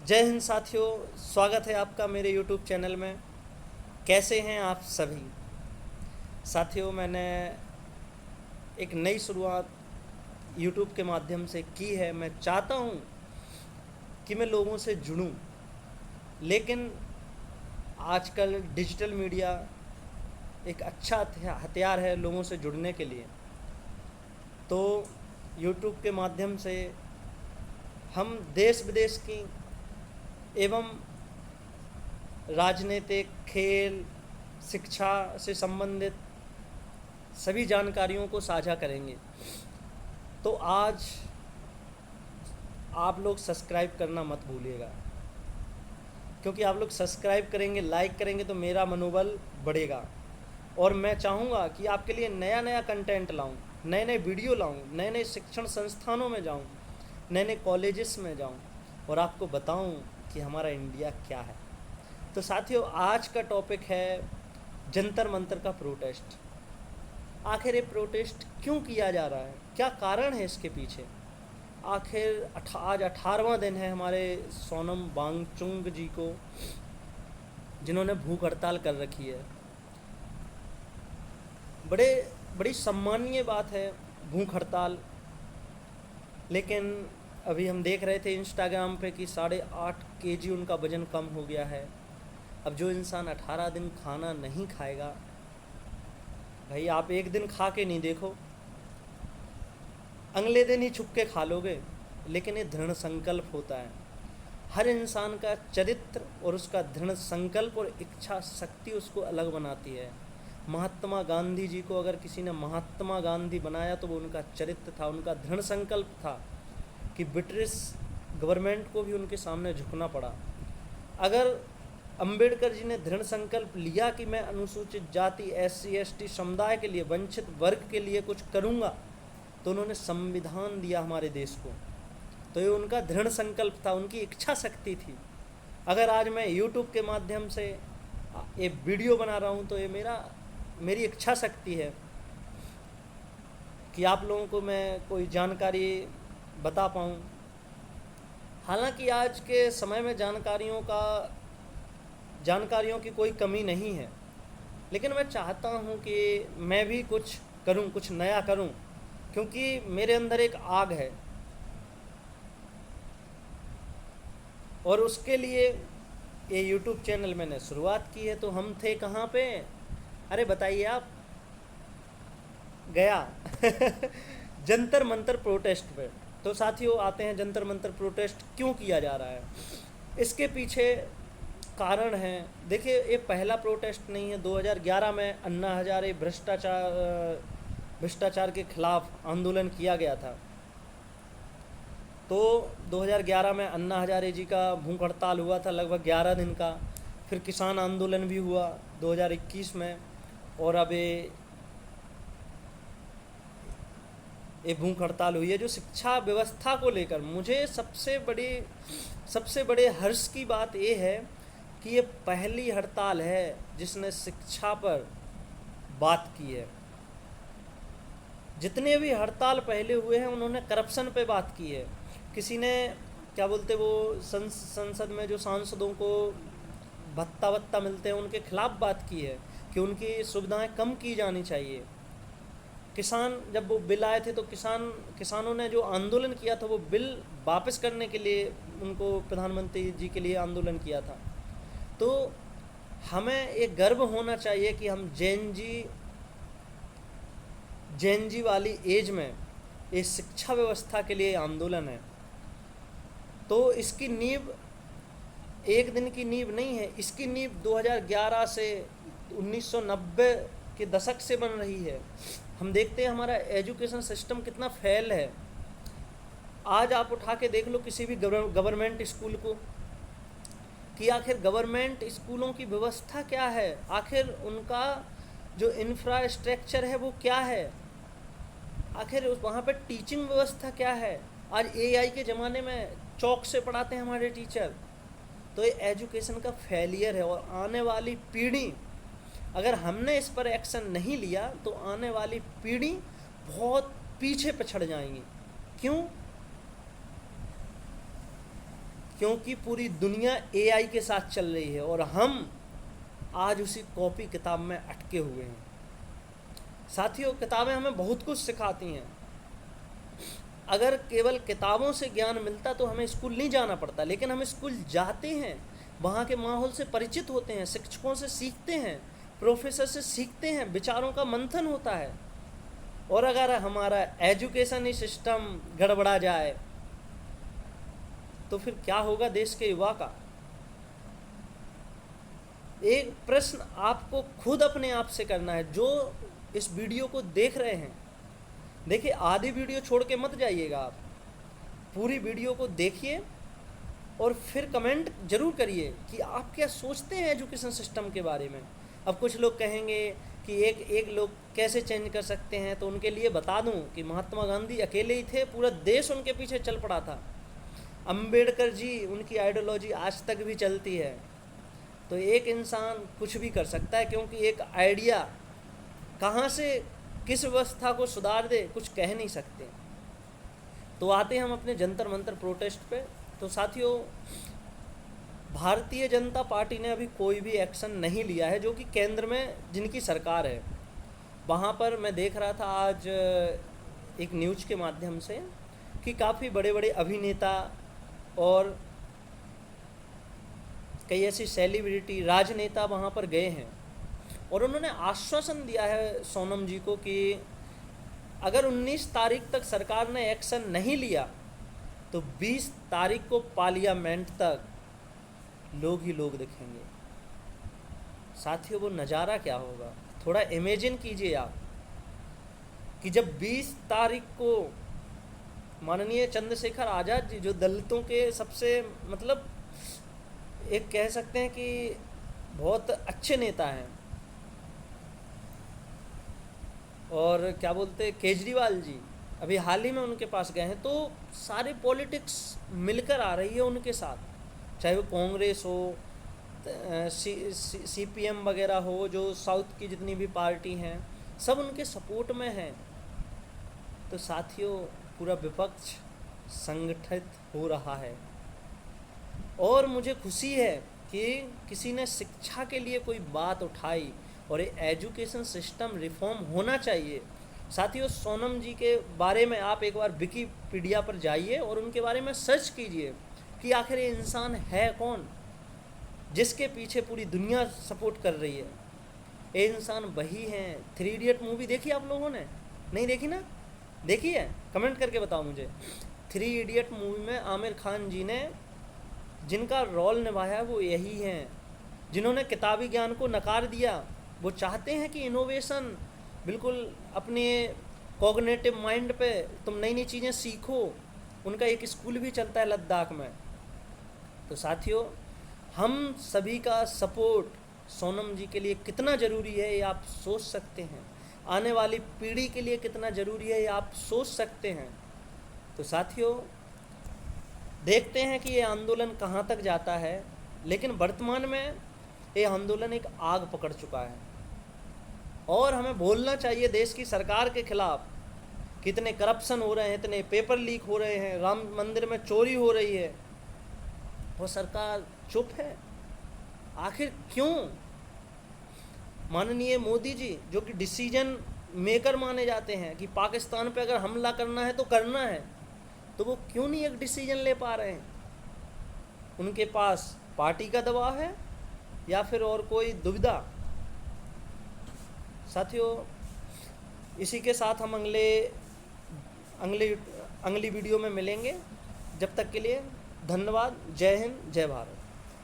जय हिंद साथियों, स्वागत है आपका मेरे YouTube चैनल में। कैसे हैं आप सभी साथियों? मैंने एक नई शुरुआत YouTube के माध्यम से की है। मैं चाहता हूं कि मैं लोगों से जुड़ूं, लेकिन आजकल डिजिटल मीडिया एक अच्छा हथियार है लोगों से जुड़ने के लिए। तो YouTube के माध्यम से हम देश विदेश की एवं राजनीतिक, खेल, शिक्षा से संबंधित सभी जानकारियों को साझा करेंगे। तो आज आप लोग सब्सक्राइब करना मत भूलिएगा, क्योंकि आप लोग सब्सक्राइब करेंगे, लाइक करेंगे तो मेरा मनोबल बढ़ेगा। और मैं चाहूँगा कि आपके लिए नया नया कंटेंट लाऊं, नए नए वीडियो लाऊं, नए नए शिक्षण संस्थानों में जाऊं, नए नए कॉलेजेस में जाऊं और आपको बताऊं कि हमारा इंडिया क्या है। तो साथियों, आज का टॉपिक है जंतर मंतर का प्रोटेस्ट। आखिर ये प्रोटेस्ट क्यों किया जा रहा है, क्या कारण है इसके पीछे? आखिर आज 18वां दिन है हमारे सोनम वांगचुक जी को, जिन्होंने भूख हड़ताल कर रखी है। बड़ी सम्मानीय बात है भूख हड़ताल, लेकिन अभी हम देख रहे थे इंस्टाग्राम पे कि 8.5 kg उनका वज़न कम हो गया है। अब जो इंसान 18 दिन खाना नहीं खाएगा, भाई आप एक दिन खा के नहीं देखो, अगले दिन ही छुप के खा लोगे। लेकिन ये दृढ़ संकल्प होता है। हर इंसान का चरित्र और उसका दृढ़ संकल्प और इच्छा शक्ति उसको अलग बनाती है। महात्मा गांधी जी को अगर किसी ने महात्मा गांधी बनाया तो वो उनका चरित्र था, उनका दृढ़ संकल्प था कि ब्रिटिश गवर्नमेंट को भी उनके सामने झुकना पड़ा। अगर अंबेडकर जी ने दृढ़ संकल्प लिया कि मैं अनुसूचित जाति, SC ST समुदाय के लिए, वंचित वर्ग के लिए कुछ करूँगा, तो उन्होंने संविधान दिया हमारे देश को। तो ये उनका दृढ़ संकल्प था, उनकी इच्छा शक्ति थी। अगर आज मैं YouTube के माध्यम से ये वीडियो बना रहा हूँ तो ये मेरी इच्छा शक्ति है कि आप लोगों को मैं कोई जानकारी बता पाऊँ। हालांकि आज के समय में जानकारियों की कोई कमी नहीं है, लेकिन मैं चाहता हूँ कि मैं भी कुछ करूँ, कुछ नया करूँ, क्योंकि मेरे अंदर एक आग है। और उसके लिए ये YouTube चैनल मैंने शुरुआत की है। तो हम थे कहाँ पे? अरे बताइए आप। गया जंतर मंतर प्रोटेस्ट पे। तो साथियों, आते हैं जंतर मंतर प्रोटेस्ट क्यों किया जा रहा है। इसके पीछे कारण है। देखिए, ये पहला प्रोटेस्ट नहीं है। 2011 में अन्ना हजारे भ्रष्टाचार के खिलाफ आंदोलन किया गया था। तो 2011 में अन्ना हजारे जी का भूख हड़ताल हुआ था लगभग 11 दिन का। फिर किसान आंदोलन भी हुआ 2021 में। और अब ये भूख हड़ताल हुई है जो शिक्षा व्यवस्था को लेकर। मुझे सबसे बड़े हर्ष की बात ये है कि ये पहली हड़ताल है जिसने शिक्षा पर बात की है। जितने भी हड़ताल पहले हुए हैं उन्होंने करप्शन पे बात की है। किसी ने क्या बोलते, वो संसद में जो सांसदों को भत्ता मिलते हैं उनके खिलाफ बात की है कि उनकी सुविधाएं कम की जानी चाहिए। किसान, जब वो बिल आए थे तो किसानों ने जो आंदोलन किया था वो बिल वापस करने के लिए उनको प्रधानमंत्री जी के लिए आंदोलन किया था। तो हमें एक गर्व होना चाहिए कि हम जेन जी वाली एज में इस शिक्षा व्यवस्था के लिए आंदोलन है। तो इसकी नींव एक दिन की नींव नहीं है, इसकी नींव 2011 से 1990 के दशक से बन रही है। हम देखते हैं हमारा एजुकेशन सिस्टम कितना फेल है। आज आप उठा के देख लो किसी भी गवर्नमेंट स्कूल को, कि आखिर गवर्नमेंट स्कूलों की व्यवस्था क्या है, आखिर उनका जो इंफ्रास्ट्रक्चर है वो क्या है, आखिर वहाँ पे टीचिंग व्यवस्था क्या है। आज AI के ज़माने में चौक से पढ़ाते हैं हमारे टीचर। तो ये एजुकेशन का फेलियर है। और आने वाली पीढ़ी, अगर हमने इस पर एक्शन नहीं लिया तो आने वाली पीढ़ी बहुत पीछे पछड़ जाएंगी। क्यों? क्योंकि पूरी दुनिया AI के साथ चल रही है और हम आज उसी कॉपी किताब में अटके हुए हैं। साथियों, किताबें हमें बहुत कुछ सिखाती हैं। अगर केवल किताबों से ज्ञान मिलता तो हमें स्कूल नहीं जाना पड़ता, लेकिन हम स्कूल जाते हैं, वहाँ के माहौल से परिचित होते हैं, शिक्षकों से सीखते हैं, प्रोफेसर से सीखते हैं, विचारों का मंथन होता है। और अगर हमारा एजुकेशन सिस्टम गड़बड़ा जाए तो फिर क्या होगा देश के युवा का। एक प्रश्न आपको खुद अपने आप से करना है, जो इस वीडियो को देख रहे हैं। देखिए, आधी वीडियो छोड़ के मत जाइएगा, आप पूरी वीडियो को देखिए और फिर कमेंट जरूर करिए कि आप क्या सोचते हैं एजुकेशन सिस्टम के बारे में। अब कुछ लोग कहेंगे कि एक लोग कैसे चेंज कर सकते हैं, तो उनके लिए बता दूं कि महात्मा गांधी अकेले ही थे, पूरा देश उनके पीछे चल पड़ा था। अंबेडकर जी, उनकी आइडियोलॉजी आज तक भी चलती है। तो एक इंसान कुछ भी कर सकता है, क्योंकि एक आइडिया कहाँ से किस व्यवस्था को सुधार दे कुछ कह नहीं सकते। तो आते हम अपने जंतर मंतर प्रोटेस्ट पे। तो साथियों, भारतीय जनता पार्टी ने अभी कोई भी एक्शन नहीं लिया है, जो कि केंद्र में जिनकी सरकार है। वहाँ पर मैं देख रहा था आज एक न्यूज़ के माध्यम से कि काफ़ी बड़े बड़े अभिनेता और कई ऐसी सेलिब्रिटी, राजनेता वहाँ पर गए हैं और उन्होंने आश्वासन दिया है सोनम जी को कि अगर 19 तारीख तक सरकार ने एक्शन नहीं लिया तो 20 तारीख को पार्लियामेंट तक लोग ही लोग दिखेंगे। साथियों, वो नज़ारा क्या होगा, थोड़ा इमेजिन कीजिए आप कि जब 20 तारीख को माननीय चंद्रशेखर आज़ाद जी, जो दलितों के सबसे मतलब एक कह सकते हैं कि बहुत अच्छे नेता हैं, और क्या बोलते केजरीवाल जी अभी हाल ही में उनके पास गए हैं, तो सारे पॉलिटिक्स मिलकर आ रही है उनके साथ, चाहे वो कांग्रेस हो, CPM वगैरह हो, जो साउथ की जितनी भी पार्टी हैं सब उनके सपोर्ट में हैं। तो साथियों, पूरा विपक्ष संगठित हो रहा है और मुझे खुशी है कि किसी ने शिक्षा के लिए कोई बात उठाई और ये एजुकेशन सिस्टम रिफॉर्म होना चाहिए। साथियों, सोनम जी के बारे में आप एक बार विकिपीडिया पर जाइए और उनके बारे में सर्च कीजिए कि आखिर ये इंसान है कौन जिसके पीछे पूरी दुनिया सपोर्ट कर रही है। ये इंसान वही हैं। 3 इडियट मूवी देखी आप लोगों ने? नहीं देखी ना? देखी है? कमेंट करके बताओ मुझे। 3 इडियट मूवी में आमिर खान जी ने जिनका रोल निभाया वो यही हैं, जिन्होंने किताबी ज्ञान को नकार दिया। वो चाहते हैं कि इनोवेशन बिल्कुल अपने कॉग्निटिव माइंड पे तुम नई नई चीज़ें सीखो। उनका एक स्कूल भी चलता है लद्दाख में। तो साथियों, हम सभी का सपोर्ट सोनम जी के लिए कितना ज़रूरी है ये आप सोच सकते हैं। आने वाली पीढ़ी के लिए कितना ज़रूरी है ये आप सोच सकते हैं। तो साथियों, देखते हैं कि ये आंदोलन कहाँ तक जाता है, लेकिन वर्तमान में ये आंदोलन एक आग पकड़ चुका है और हमें बोलना चाहिए देश की सरकार के खिलाफ। कितने करप्शन हो रहे हैं, इतने पेपर लीक हो रहे हैं, राम मंदिर में चोरी हो रही है, वो सरकार चुप है। आखिर क्यों? माननीय मोदी जी, जो कि डिसीजन मेकर माने जाते हैं कि पाकिस्तान पे अगर हमला करना है तो करना है, तो वो क्यों नहीं एक डिसीजन ले पा रहे हैं? उनके पास पार्टी का दबाव है या फिर और कोई दुविधा? साथियों, इसी के साथ हम अगली वीडियो में मिलेंगे। जब तक के लिए धन्यवाद। जय हिंद, जय भारत।